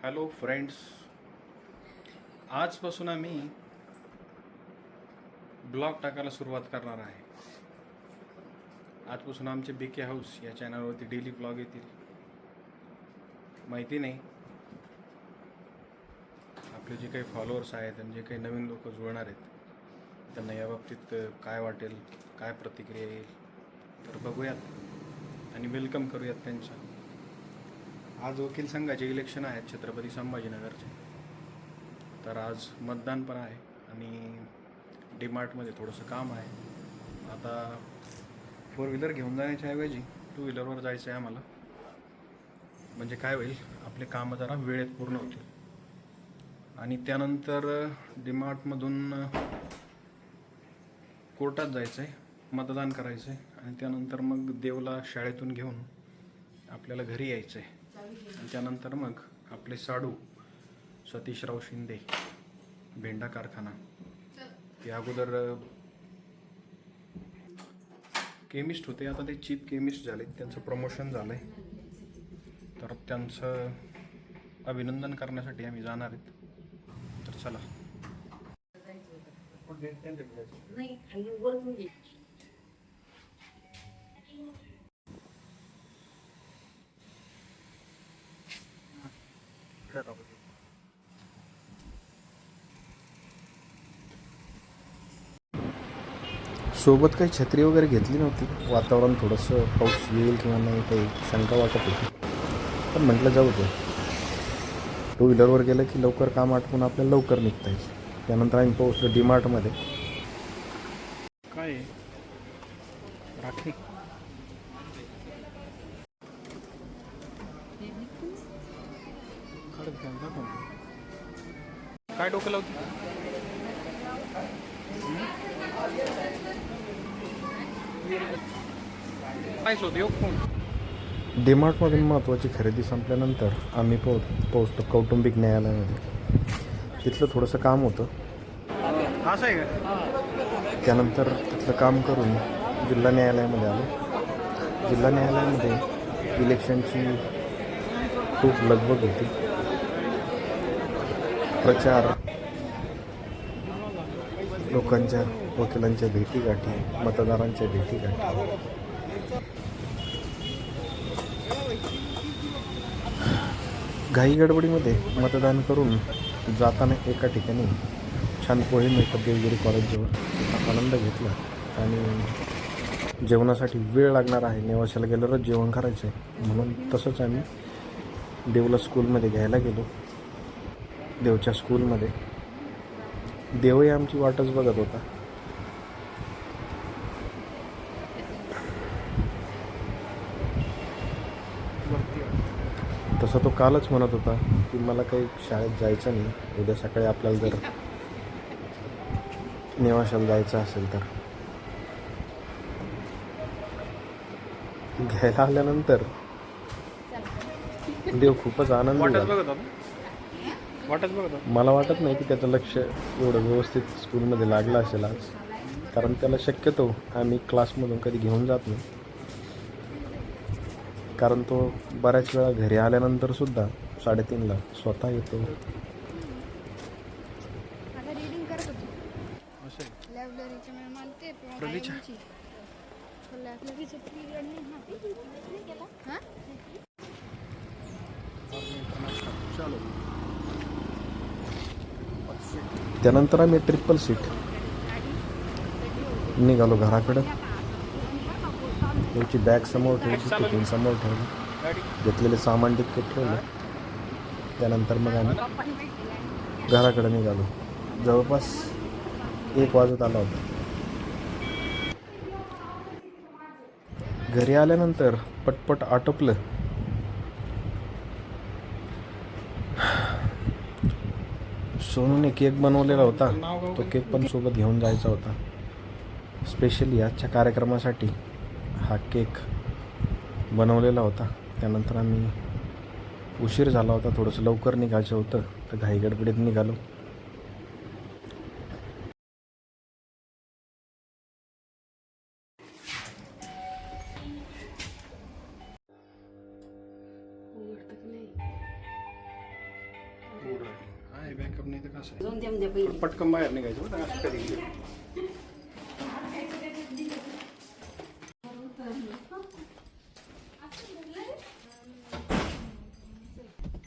Hello friends, आजपासून आम्ही blog टाकायला सुरुवात करणार आहे. आजपासून आमचे बीके हाऊस या चॅनलवरती डेली ब्लॉग येतील. माहिती नाही आपले जे काही फॉलोअर्स आहेत आणि जे काही नवीन लोक जुळणार आहेत त्यांना याबाबतीत काय वाटेल, काय प्रतिक्रिया येईल, तर बघूयात आणि वेलकम करूयात त्यांचं. आज वकील संघाचे इलेक्शन आहेत छत्रपती संभाजीनगरचे, तर आज मतदान पण आहे आणि डीमार्टमध्ये थोडंसं काम आहे. आता 4 व्हीलर घेऊन जाण्याच्या ऐवजी 2 व्हीलरवर जायचं आहे आम्हाला. म्हणजे काय होईल, आपले कामं जरा वेळेत पूर्ण होतील. आणि त्यानंतर डीमार्टमधून कोर्टात जायचं आहे, मतदान करायचं आहे आणि त्यानंतर मग देवला शाळेतून घेऊन आपल्याला घरी यायचं आहे. आणि त्यानंतर मग आपले साडू सतीशराव शिंदे भेंडा कारखाना, ते अगोदर केमिस्ट होते, आता ते चीफ केमिस्ट झाले, त्यांचं प्रमोशन झालं आहे. तर त्यांचं अभिनंदन करण्यासाठी आम्ही जाणार आहेत. तर चला. सोबत काही छत्री वगैरे घेतली नव्हती. वातावरण थोडंसं पाऊस येईल किंवा नाही काही शंका वाटत होती, पण म्हटलं जाऊ दे. 2 व्हीलरवर गेलं की लवकर काम आटपून आपल्याला लवकर निघता येईल. त्यानंतर आम्ही पोहोचलो डीमार्टमध्ये. काय राखी काय डोकं लावते? काय शोध येऊ फोन. डीमार्टमधून महत्त्वाची खरेदी संपल्यानंतर आम्ही पोहोचतो कौटुंबिक न्यायालयामध्ये. तिथलं थोडंसं काम होतं. असं आहे का? त्यानंतर तिथलं काम करून जिल्हा न्यायालयामध्ये आलो. जिल्हा न्यायालयामध्ये इलेक्शनची खूप लगबग होती. प्रचार, लोकांच्या, वकिलांच्या भेटीगाठी, मतदारांच्या भेटीगाठी. घाई गडबडीमध्ये मतदान करून जाताना एका ठिकाणी छान पोहे मिळतात देवगिरी कॉलेजजवळ, त्याचा आनंद घेतला. आणि जेवणासाठी वेळ लागणार आहे, नेवाशाला गेल्यावरच जेवण करायचं आहे म्हणून तसंच आम्ही देवला स्कूलमध्ये घ्यायला गेलो. देवच्या स्कूलमध्ये देवही आमची वाटच बघत होता. तसा तो कालच म्हणत होता की मला काही शाळेत जायचं नाही, उद्या सकाळी आपल्याला जर नेवाशाला जायचं असेल तर. घ्यायला आल्यानंतर देव खूपच आनंदी झाला. मला वाटत नाही की त्याचं लक्ष एवढं व्यवस्थित स्कूलमध्ये लागलं असेल आज, कारण त्याला शक्यतो आम्ही क्लासमधून कधी घेऊन जात नाही. कारण तो बऱ्याच वेळा घरी आल्यानंतर सुद्धा 3:30ला स्वतः येतो. त्यानंतर आम्ही ट्रिपल सीट निघालो घराकडं. त्याची बॅग समोर ठेवली, टिफिन समोर ठेवली, घेतलेले सामान टिकट ठेवलं. त्यानंतर मग आम्ही घराकडे निघालो. जवळपास 1 वाजत आला होता. घरी आल्यानंतर पटपट आटोपलं. सोनूने केक बनवलेला होता, तो केक पण सोबत घेऊन जायचा होता. स्पेशली आजच्या कार्यक्रमासाठी हा केक बनवलेला होता. त्यानंतर आम्ही, उशीर झाला होता, थोडंसं लवकर निघायचं होतं, तर घाई गडबडीत निघालो. आहे बॅकअप नाही तर कसं जाऊन द्या पहिले. पटकन बाहेर निघायचं बरं का, असं कधी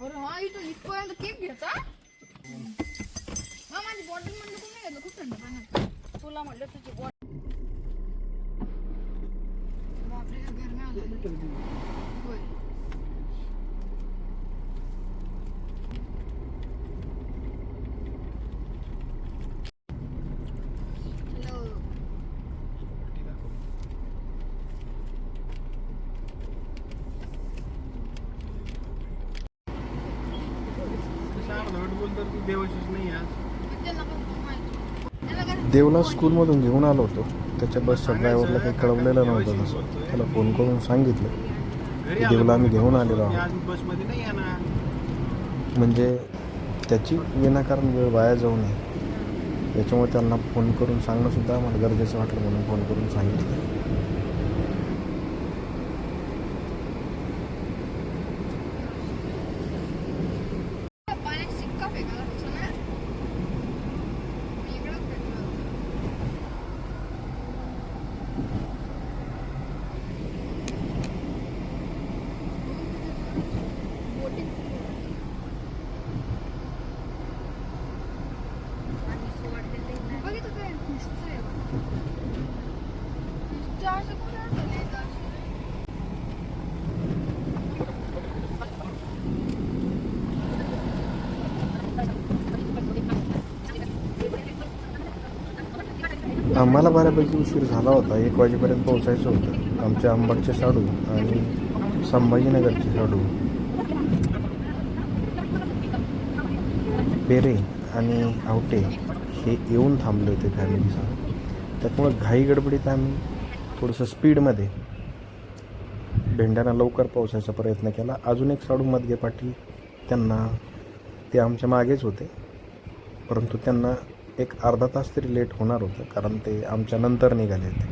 अरे हा इथून इथपर्यंत केक घ्यायचा हा माझी बॉटल म्हणलं कोणी घेतलं खूप थंड पाण्यात तुला म्हणलं तुझी बॉटल बापरे गरमी आली होय हॅलो बोल तर तू देवाचीच नाही आज. त्यांना पण माहिती त्याला काय देवला स्कूलमधून घेऊन आलो होतो. त्याच्या बसच्या ड्रायव्हरला काही कळवलेलं नव्हतं तसं. त्याला फोन करून सांगितलं घरी की आलो देवला आम्ही मी घेऊन बसवर, आलेलो मी आहोत. आज बसमध्ये नाही येणार. म्हणजे त्याची विनाकारण वेळ वाया जाऊ नये याच्यामुळे त्यांना फोन करून सांगणं सुद्धा आम्हाला गरजेचं वाटलं म्हणून फोन करून सांगितलं. पाण्यात शिक्का फेकायला लागतो ना वेगळं फेकलं बोटिंग बघितलं काय फिशचं आहे फिशचं असं कुठं आणलेलं आहे असं आम्हाला बऱ्यापैकी उशीर झाला होता. 1 वाजेपर्यंत पोहोचायचं होतं. आमच्या अंबडचे शाडू आणि संभाजीनगरचे शाडू पेरे आणि आवटे हे येऊन थांबले होते फॅमिलीसह. त्यामुळं घाई गडबडीत आम्ही थोडंसं स्पीडमध्ये भेंड्यांना लवकर पोहोचायचा प्रयत्न केला. अजून एक शाडू मदगे पाटील त्यांना ते आमच्या मागेच होते परंतु त्यांना एक अर्धा तास तरी लेट होणार होतं कारण ते आमच्या नंतर निघाले होते.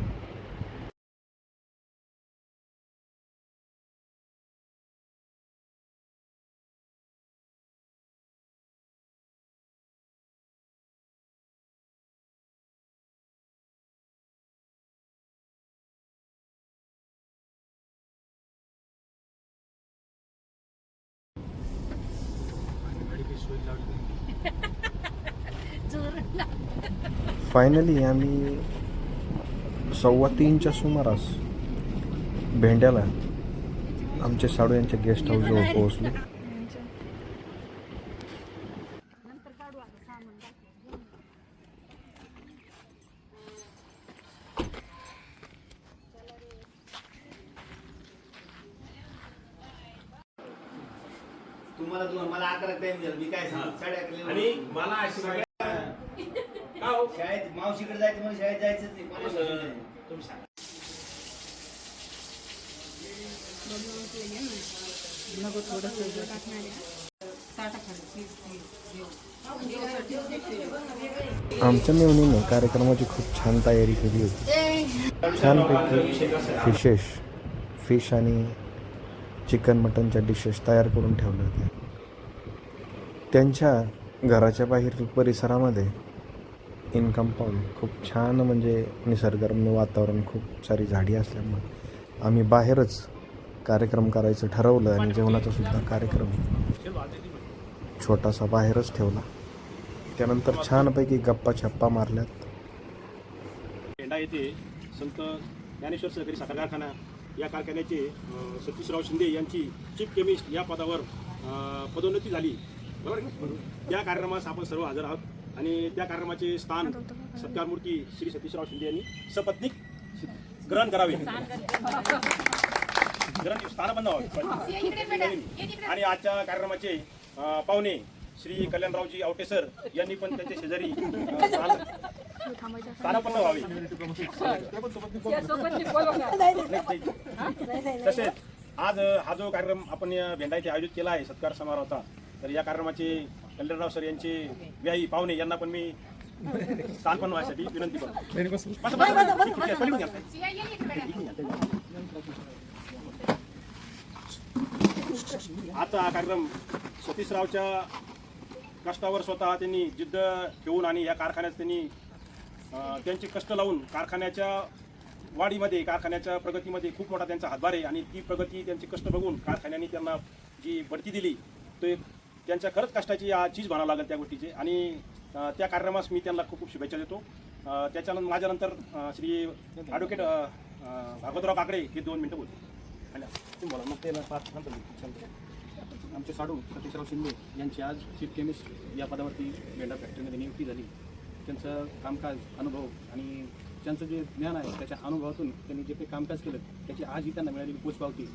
गाडी काही सोय लावली नाही. फायनली आम्ही 2:15च्या सुमारास भेंड्याला आमचे साडू यांच्या गेस्ट हाऊसजवळ पोहोचलो. तुम्हाला मला 11 टाइम झाला मी काय सांगू 11:30 आणि मला अशी सगळ्या का हो? शाळेत मावशीकडे जायचं म्हणजे शाळेत जायचंच नाही मला तुम्ही शाळेत जायचं. तुम्ही सांगा. आमच्या मेवणीने कार्यक्रमाची खूप छान तयारी केली होती. छानपैकी फिश आणि चिकन मटनच्या डिशेस तयार करून ठेवल्या होत्या. त्यांच्या घराच्या बाहेर परिसरामध्ये इन कंपाऊंड खूप छान म्हणजे निसर्गरम्य वातावरण, खूप सारी झाडी असल्यामुळे आम्ही बाहेरच कार्यक्रम करायचं ठरवलं आणि जेवणाचा सुद्धा कार्यक्रम छोटासा बाहेरच ठेवला. त्यानंतर छानपैकी गप्पा छप्पा मारल्यात. भेंडा येथे संत ज्ञानेश्वर सहकारी साखर कारखाना या कारखान्याचे सतीशराव शिंदे यांची चीफ केमिस्ट या पदावर पदोन्नती झाली. बरोबर का? त्या कार्यक्रमास आपण सर्व हजर आहोत आणि त्या कार्यक्रमाचे स्थान सत्कारमूर्ती श्री सतीशराव शिंदे यांनी सपत्नीक ग्रहण करावे, स्थानबंध व्हावे. आणि आजच्या कार्यक्रमाचे पाहुणे श्री कल्याणरावजी आवटे सर यांनी पण त्यांच्या शेजारी स्थानपन्न व्हावे. तसेच आज हा जो कार्यक्रम आपण या भेंडा येथे आयोजित केला आहे सत्कार समारोहाचा, तर या कार्यक्रमाचे कल्याणराव सर यांचे व्याही पाहुणे यांना पण मी स्थानपन्न व्हायसाठी विनंती करतो. आजचा हा कार्यक्रम सतीशरावच्या कष्टावर स्वतः त्यांनी जिद्द ठेवून आणि या कारखान्यात त्यांनी त्यांचे कष्ट लावून कारखान्याच्या वाढीमध्ये कारखान्याच्या प्रगतीमध्ये खूप मोठा त्यांचा हातभार आहे आणि ती प्रगती त्यांचे कष्ट बघून कारखान्याने त्यांना जी बढती दिली तो एक त्यांच्या खरंच कष्टाची चीज म्हणावं लागेल त्या गोष्टीचे आणि त्या कार्यक्रमास मी त्यांना खूप खूप शुभेच्छा देतो. त्याच्यानंतर माझ्यानंतर श्री ॲडव्होकेट भागवतराव काकडे हे 2 मिनटं बोलतो आणि तुम्ही बोला मग त्याला 5 नंतर आमचे साडू सतीशराव शिंदे यांची आज चीफ केमिस्ट या पदावरती भेंडा फॅक्टरीमध्ये नियुक्ती झाली. त्यांचं कामकाज अनुभव आणि त्यांचं जे ज्ञान आहे त्याच्या अनुभवातून त्यांनी जे काही कामकाज केलं त्याची आजही त्यांना मिळालेली पोचपावती.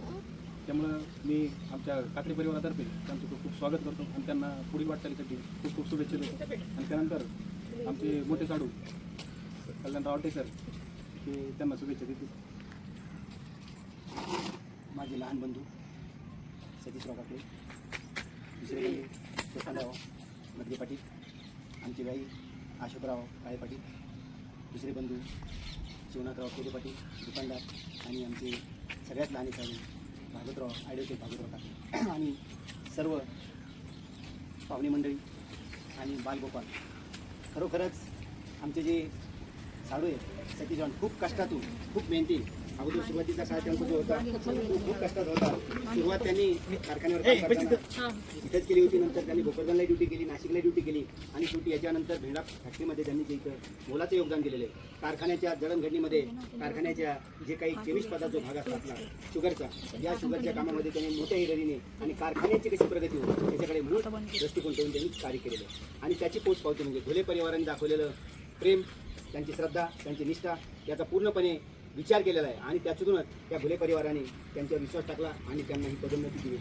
त्यामुळं मी आमच्या काकडे परिवारातर्फे त्यांचं खूप खूप स्वागत करतो आणि त्यांना पुढील वाटचालीसाठी खूप खूप शुभेच्छा देतो. आणि त्यानंतर आमचे मोठे साडू कल्याणराव सर ते त्यांना शुभेच्छा देतो. माझे लहान बंधू सतीशराव काकडे, दुसरे बंधू प्रसादराव मधले पाटील, आमची बाई अशोकराव काळे पाटील, दुसरे बंधू शिवनाथराव कोले पाटील दुकानदार आणि आमचे सगळ्यात लहान साडू भागवतराव ॲडव्होकेट भागवतराव काकडे आणि सर्व पाहुणे मंडळी आणि बालगोपाल. खरोखरच आमचे जे साडू आहेत सतीशराव खूप कष्टातून खूप मेहनती अगोदर सुरुवातीचा काळ त्यांचा जो होता खूप कष्टात होता. सुरुवात त्यांनी कारखान्यावर इथंच केली होती. नंतर त्यांनी भोकरदनला ड्युटी केली, नाशिकला ड्युटी केली आणि शेवटी याच्यानंतर भेंडा फॅक्टरीमध्ये त्यांनी जे इथं मोलाचं योगदान दिलेलं आहे. कारखान्याच्या जडणघडणीमध्ये कारखान्याच्या जे काही केमिस्ट पदाचा जो भाग असतो आपला शुगरचा, या शुगरच्या कामामध्ये त्यांनी मोठ्या हिरिरीने आणि कारखान्याची कशी प्रगती होती त्याच्याकडे मूळ दृष्टिकोन ठेवून त्यांनी कार्य केलेलं आहे. आणि त्याची पोचपावती म्हणजे घुले परिवारांनी दाखवलेलं प्रेम, त्यांची श्रद्धा, त्यांची निष्ठा याचा पूर्णपणे विचार केलेला आहे आणि त्याच्यातूनच त्या घुले परिवाराने त्यांच्यावर विश्वास टाकला आणि त्यांना ही पदोन्नती दिली.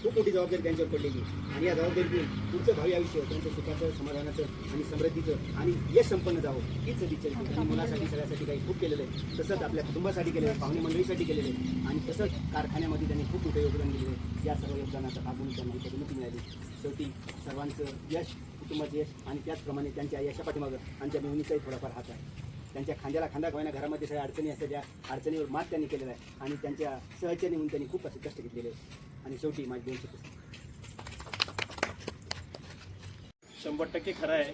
खूप मोठी जबाबदारी त्यांच्यावर पडलेली आणि या जबाबदारीतून पुढचं भावी आयुष्य त्यांच्या सुखाचं, समाधानाचं आणि समृद्धीचं आणि यश संपन्न जावं हीच सदिच्छा आणि मुलासाठी सगळ्यासाठी काही खूप केलेलं आहे. तसंच आपल्या कुटुंबासाठी केलेलं आहे, पाहुणे मंडळीसाठी केलेलं आहे आणि तसंच कारखान्यामध्ये त्यांनी खूप मोठं योगदान दिलेलं आहे. या सर्व योगदानाचा भागून त्यांना ही पदोन्नती मिळाली. शेवटी सर्वांचं यश, कुटुंबाचं यश आणि त्याचप्रमाणे त्यांच्या यशापाठीमागं आमच्या मेहनीचाही थोडाफार हात आहे. त्यांच्या खांद्याला खांदा घालण्या घरामध्ये सगळ्या अडचणी असतात, त्या अडचणीवर मात त्यांनी केलेला आहे आणि त्यांच्या सहचर्याने म्हणून त्यांनी खूप असे कष्ट घेतलेले आहे. आणि शेवटी माझी 2 शब्द 100% खरं आहे.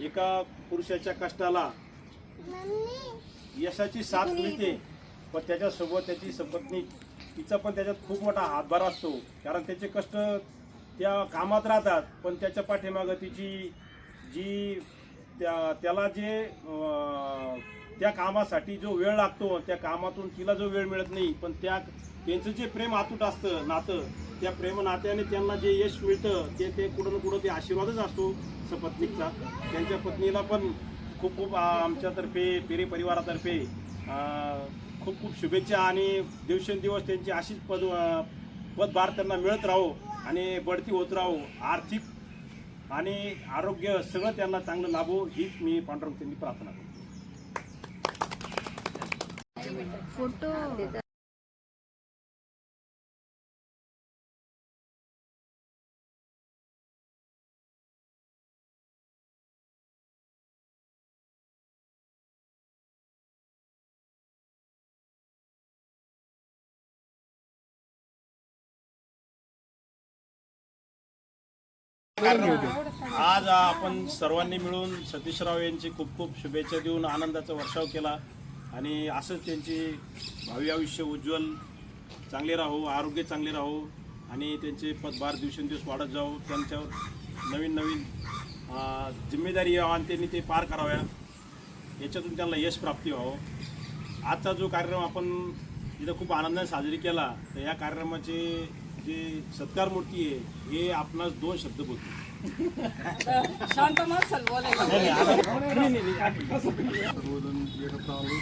एका पुरुषाच्या कष्टाला यशाची साथ मिळते पण त्याच्यासोबत त्याची सपत्नी तिचा पण त्याच्यात खूप मोठा हातभार असतो. कारण त्याचे कष्ट त्या कामात राहतात पण त्याच्या पाठीमागं तिची जी त्याला जे त्या कामासाठी जो वेळ लागतो त्या कामातून तिला जो वेळ मिळत नाही पण त्यांचं जे प्रेम अतूट असतं नातं, त्या प्रेम नात्याने त्यांना जे यश मिळतं ते कुठं ना कुठं ते आशीर्वादच असतो सपत्नीचा. त्यांच्या पत्नीला पण खूप खूप आमच्यातर्फे पेरे परिवारातर्फे खूप खूप शुभेच्छा आणि दिवसेंदिवस त्यांची अशीच पदभार त्यांना मिळत राहो आणि बढती होत राहो. आर्थिक आणि आरोग्य सगळं त्यांना चांगलं लाभो हीच मी पांडुरंग त्यांनी प्रार्थना करतो. फोटो आज आपण सर्वांनी मिळून सतीशराव यांची खूप खूप शुभेच्छा देऊन आनंदाचा वर्षाव केला आणि असंच त्यांची भावी आयुष्य उज्ज्वल चांगले राहो, आरोग्य चांगले राहो आणि त्यांचे पदभार दिवसेंदिवस वाढत जावो. त्यांच्यावर नवीन नवीन जिम्मेदारी यावं आणि त्यांनी ते पार कराव्या याच्यातून त्यांना यश प्राप्ती व्हावं. आजचा जो कार्यक्रम आपण इथं खूप आनंदाने साजरी केला तर या कार्यक्रमाचे जे सत्कार मूर्ती आहे हे आपणास 2 शब्द बोलतो. शांत माणसाला बोलायला सर्वजण एकत्र आलो.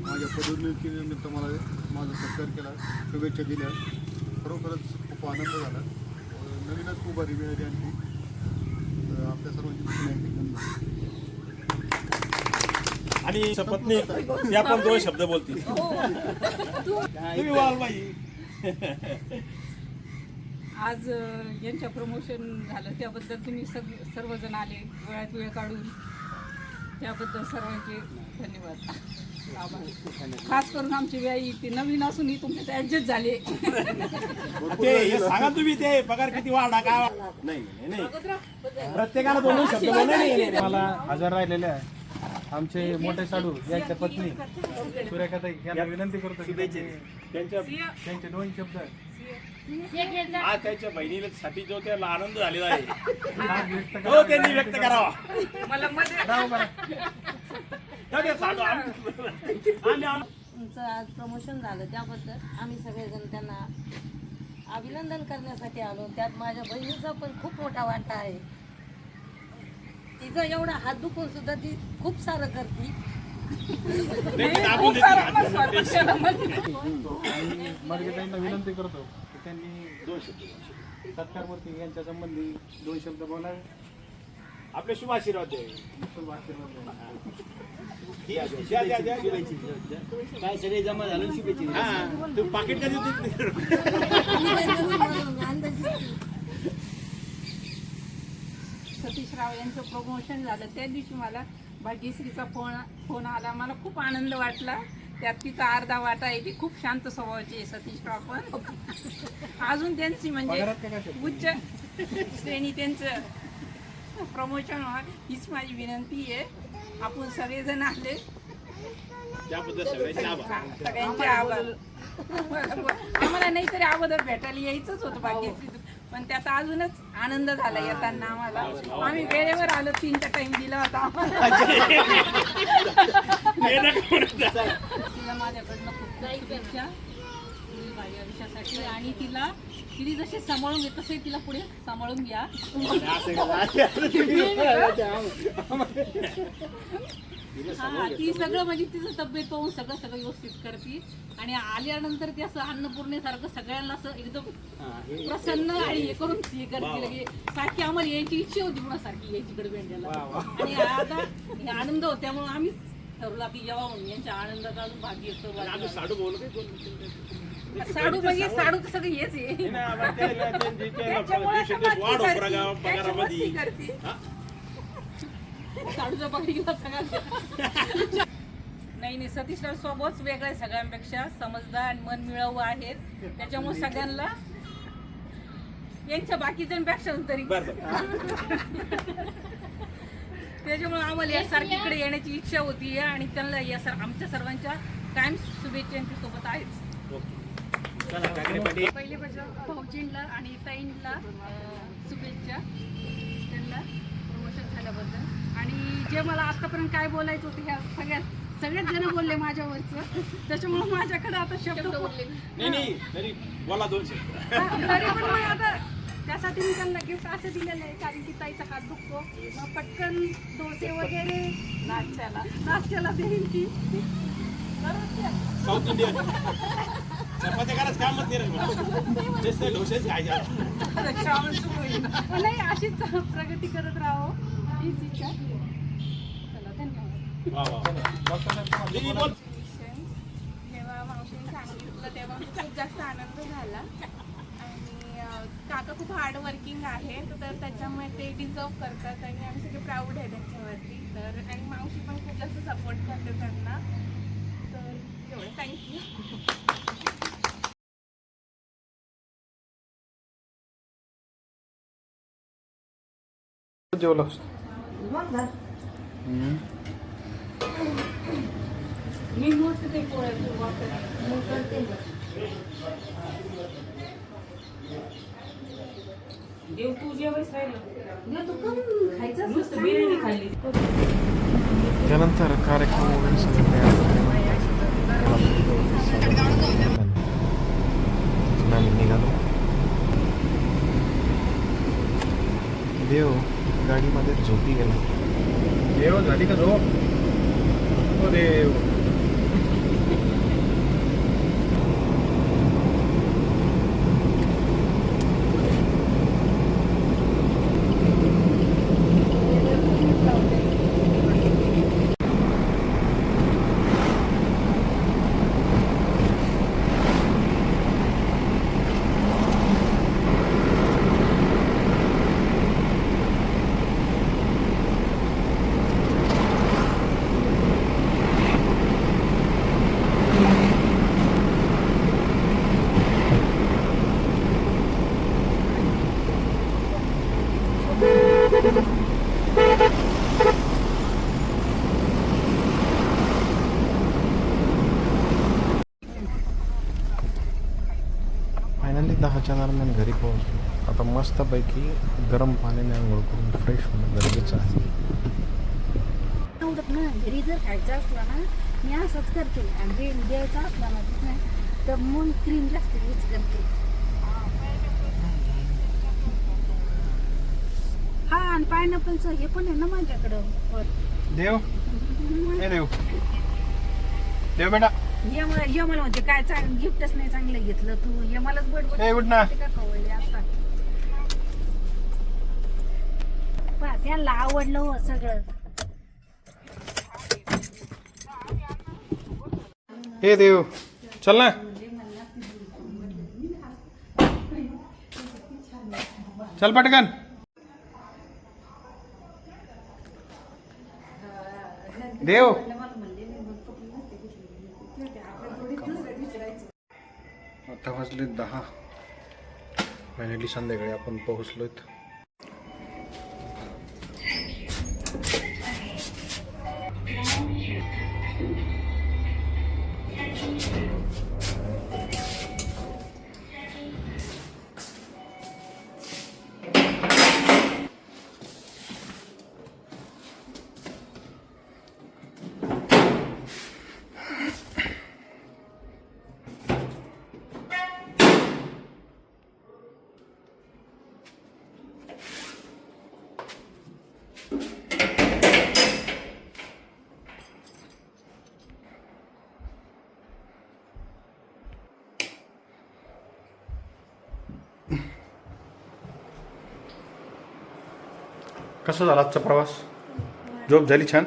माझ्या पदोन्नतीनिमित्त मला माझा सत्कार केला, शुभेच्छा दिल्या. खरोखरच खूप आनंद झाला. नवीनच उभारी मिळाली आणखी आपल्या सर्वांची आणि सपत्नी त्या पण 2 शब्द बोलतील. तुम्ही बोल बाई. आज यांच्या प्रमोशन झालं त्याबद्दल तुम्ही सर्वजण आले वेळात वेळ काढून त्याबद्दल सर्वांचे धन्यवाद. खास करून आमची व्याई ती नवीन असूनही तुमच्यात ऍडजस्ट झाले. ते हे सांगा तुम्ही ते पगार किती वाढा काय वाढा? नाही नाही नाही प्रत्येकाला दोन शब्द बोला नाही. मला हजर राहिलेले आहे आमचे मोठे साडू यांच्या पत्नी सुरेखाताई यांना विनंती करतो की त्यांच्या त्यांचे 2 शब्द आज त्याच्या बहिणीला साठी जो त्याला आनंद झालेला आहे व्यक्त हो त्यांनी व्यक्त करावा. मला मध्ये जाऊ दे, सांगू आम्ही तुमचं आज प्रमोशन झालं त्याबद्दल आम्ही सगळेजण त्यांना अभिनंदन करण्यासाठी आलो. त्यात माझ्या बहिणीचा पण खूप मोठा वाटा आहे. तिचं एवढा हात दुखून सुद्धा ती खूप सारं करते. दाबून देते. आणि मर्गताईंना विनंती करतो की त्यांनी 2 शब्द सत्कारवरती यांच्या संबंधी 2 शब्द बोलावे. आपले शुभ आशीर्वाद द्यावे. शुभ आशीर्वाद द्यावे. द्या द्या द्या काय सगळे जमा झालं शुभेच्छा. हा तू पाकिट का देतो? सतीश राव यांचं प्रमोशन झालं त्या दिवशी मला भाग्यश्रीचा फोन आला. मला खूप आनंद वाटला. त्यात तिचा अर्धा वाटा आहे. ती खूप शांत स्वभावाची आहे सतीशराव पण. अजून त्यांची म्हणजे उच्च श्रेणी त्यांचं प्रमोशन हीच माझी विनंती आहे. आपण सगळेजण आले त्याबद्दल सगळ्यांचे आभार. सगळ्यांचे आभार. आम्हाला नाही तरी अगोदर भेटायला यायचंच होतं भाग्यश्री पण त्याचा अजूनच आनंद झाला येताना आम्हाला. आम्ही वेळेवर आलो 3चा टाइम दिला होता आम्हाला. तिला माझ्याकडनं खूप काही शुभेच्छा माझ्या आयुष्यासाठी आणि तिने जसे सांभाळून घेत तसे तिला पुढे सांभाळून घ्या. हा ती सगळं म्हणजे तिचं तब्येत पाहून सगळं व्यवस्थित करते आणि आल्यानंतर ती असं अन्नपूर्णेसारखं सगळ्यांना असं एकदम प्रसन्न आणि हे करून हे करते. लगे सारखी आम्हाला यायची इच्छा होती पुन्हा सारखी यायची गडबेंड्याला आणि आता हे आनंद होता त्यामुळे आम्हीच ठरवला की यावा म्हणून यांच्या आनंदाचा अजून भाग्य येतो. साडू बोलू काय साडू म्हणजे साडू तर सगळं हेच आहे. वाढ पगारामध्ये करते साडूचा पकडीला सगळ्यांना. नाही सतीशराव स्वभावच वेगळा आहे सगळ्यांपेक्षा. समजदार आणि मन मिळावं आहेत त्याच्यामुळे सगळ्यांना यांच्या बाकीच्यांपेक्षा तरी त्याच्यामुळे आम्हाला यासारखीकडे येण्याची इच्छा होती आणि त्यांना या आमच्या सर्वांच्या कायम शुभेच्छांच्या सोबत आहेच. पहिले भाऊजींना आणि ताईंना शुभेच्छा त्यांना प्रमोशन झाल्याबद्दल. आणि जे मला आतापर्यंत काय बोलायचं होतं ह्या सगळेच जण बोलले माझ्यावरचं त्याच्यामुळे माझ्याकडे आता शब्द बोलले नाही तरी बोला 2 शब्द. तरी पण मग आता त्यासाठी मी त्यांना गिफ्ट असं दिलेलं आहे कारण की ताईचा हात दुखतो मग पटकन डोसे वगैरे नाश्त्याला देईल की साऊथ इंडियन चपात्या करायचं कामच नाही रे. डोसेच खायच्या. नाही अशीच प्रगती करत राहो हीच इच्छा. चला धन्यवाद. वा वा दीदी बोल. जेव्हा मावशीने सांगितलं तेव्हा खूप जास्त आनंद झाला आणि काका खूप हार्ड वर्किंग आहे तर त्याच्यामुळे ते डिझर्व करतात आणि आम्ही सगळे प्राऊड आहे त्यांच्यावरती. तर आणि मावशी पण खूप जास्त सपोर्ट करते त्यांना. तर एवढं थँक्यू. जेवला असतो मी मस्त ते पोळ्या देव तू जेवायच राहिलं खायचं मस्त बिर्याणी खाल्ली. त्यानंतर कार्यक्रम वगैरे सगळं तयार आम्ही निघालो. देव गाडीमध्ये झोपी गेला. देव झाली का झोप? हो देव. 10च्या दरम्यान घरी पोहोचलो. आता मस्तपैकी गरम पाण्याने आंघोळ करून फ्रेश होणं गरजेचं आहे. आवडत ना घरी जर खायचं असलं ना मी असंच करते आणि रेल द्यायचा असला ना तिथं तर मग क्रीम जास्त यूज करते. हा आणि पायनॅपलचं हे पण आहे ना माझ्याकडं. देव हे देव देव बेटा हे मला म्हणते काय चांगलं गिफ्टच नाही चांगलं घेतलं तू हे मलाच बडबड ए, उठ ना. का कवळली आता पहा त्यांना आवडलं हो सगळं. हे देव चल ना चल पटकन. देव आता वाजले 10. फायनली संध्याकाळी आपण पोहोचलोत. कसा झाला आजचा प्रवास? झोप झाली छान?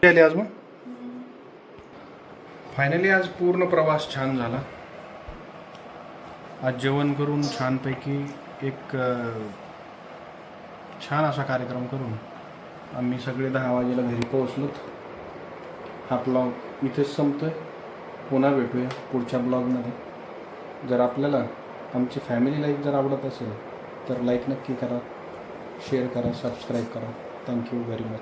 आली आज मग फायनली आज पूर्ण प्रवास छान झाला. आज जेवण करून छानपैकी एक छान असा कार्यक्रम करून आम्ही सगळे 10 वाजेला घरी पोहोचलोत. हा ब्लॉग इथेच संपतोय. पुन्हा भेटूया पुढच्या ब्लॉगमध्ये. जर आपल्याला आमची फॅमिली लाईफ जर आवडत असेल तर लाईक नक्की करा, शेअर करा, सबस्क्राईब करा. Thank you very much.